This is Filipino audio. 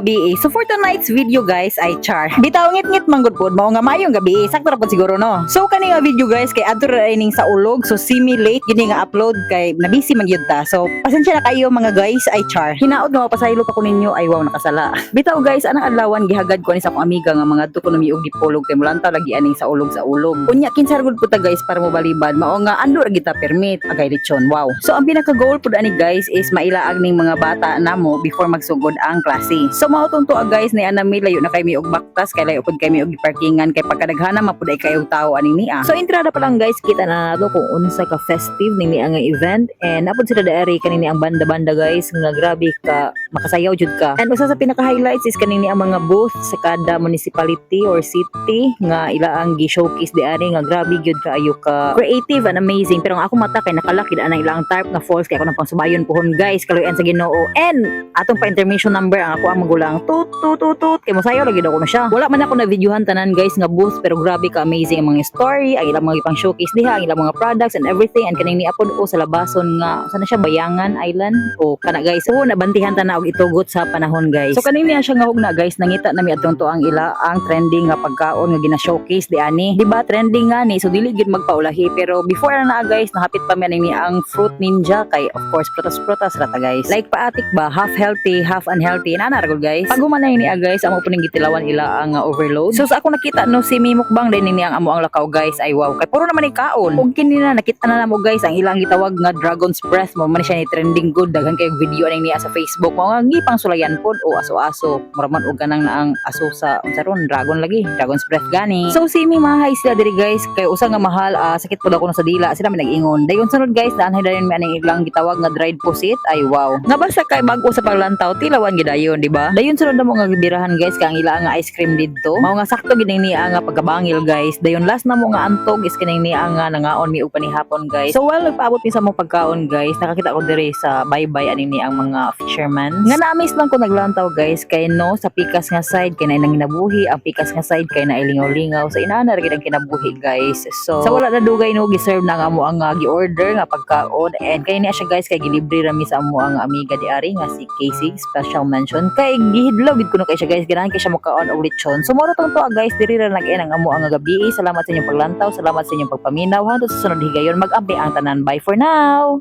gabi. So for tonight's video guys ay char. Bitaw ngit-ngit manggod pod mao nga mayong gabi. Sakto ra pod siguro no. So kani nga video guys kay adto ra ining sa ulog. So semi late gini nga upload kay nabisi man gyud ta. So pasensya na kayo mga guys ay char. Hinaot nga mapasaylo pa ko ninyo ay wow nakasala. Bitaw guys anang adlawan gihagad ko ni sa akong amiga nga mga adto ko na miog dipolog kay mulantaw lagi aning sa ulog sa ulog. Unya kinsa gud po ta guys para mo balibad mao nga ando ra kita permit agay lechon. Wow. So ang pinaka goal pud ani guys is mailaag ning mga bata namo before magsugod ang klase. So mao tunto guys ni anami layo na kay mi og baktas kay layo pud kay mi og parkingan kay pagkadaghana mapud ay kayong tao aning niya. So entrada pa lang guys kita na nato kung unsa ka festive ning niya nga event and napod sila daari kanini ang banda-banda guys nga grabe ka makasayaw jud ka. And usa sa pinaka highlights is kanini ang mga booth sa kada municipality or city nga ila ang gi-showcase diari nga grabe gyud kaayo ka creative and amazing. Pero ang ako mata kay nakalaki na ang ilang type na falls kay ako nang pangsubayon pohon guys kaluyan sa Ginoo. And atong pa intermission number ang ako ang magulang tut tut tut tut kay mosayaw lagi daw ko na siya. Wala man ako na videohan tanan guys nga booth pero grabe ka amazing ang mga story, ang ilang mga ipang showcase diha, ang ilang mga products and everything and kaning niapod o sa labason nga sana siya Bayangan Island o kana guys. So nabantihan ta na og itugot sa panahon guys. So kaning niya siya nga hugna guys nangita na mi adtong to ang ila ang trending nga pagkaon nga gina-showcase di ani. Di ba trending nga ni so dili gid magpaulahi pero before na guys nahapit pa man ni ang fruit ninja kay of course prutas-prutas rata guys. Like paatik ba half healthy, half unhealthy. Nana ra guys. Pag humanay ni guys amo puning gitilawan ila ang overload. So sa ako nakita no si mukbang din ni ang amo ang lakaw guys ay wow. Kay puro naman ni kaon. Ug kini na nakita na namo guys ang ilang gitawag nga dragon's breath mo man siya ni trending good daghan kay video aning niya sa Facebook mo nga gipang sulayan pod o aso-aso. Muraman og ganang na ang aso sa unsa ron dragon lagi. Dragon's breath gani. So si mahay sila diri guys kay usa nga mahal sakit pod ako no sa dila sila may nag-ingon. Dayon sunod guys daanhay dayon mi aning ilang gitawag nga dried pusit ay wow. Nga basta kay bag-o sa paglantaw tilawan gidayon di ba? Dayon sunod na mo nga birahan guys kay ang ila nga ice cream didto. Mao nga sakto gid ni nga pagkabangil guys. Dayon last na mo nga antog is kining ni nga nangaon mi og panihapon guys. So while nagpaabot mi sa mo pagkaon guys, nakakita ko diri sa bye-bye ani ni ang mga fishermen. Nga na-amaze lang ko naglantaw guys kay no sa pikas nga side kay na ginabuhi, ang pikas nga side kay na ilingaw-lingaw. So inaana ra gid ang kinabuhi guys. So sa wala na dugay no giserve na nga mo ang gi-order nga pagkaon and kay niya siya guys kay gilibre ra mi sa amo ang amiga di ari nga si Casey special mention kay gihidlaw gid kuno kay siya guys ganahan kay siya mokaon og lechon. So moro tong to guys diri ra nag-end ang amo ang gabi. Salamat sa inyong paglantaw, salamat sa inyong pagpaminaw. Hangtod sa sunod higayon mag-ampi ang tanan. Bye for now.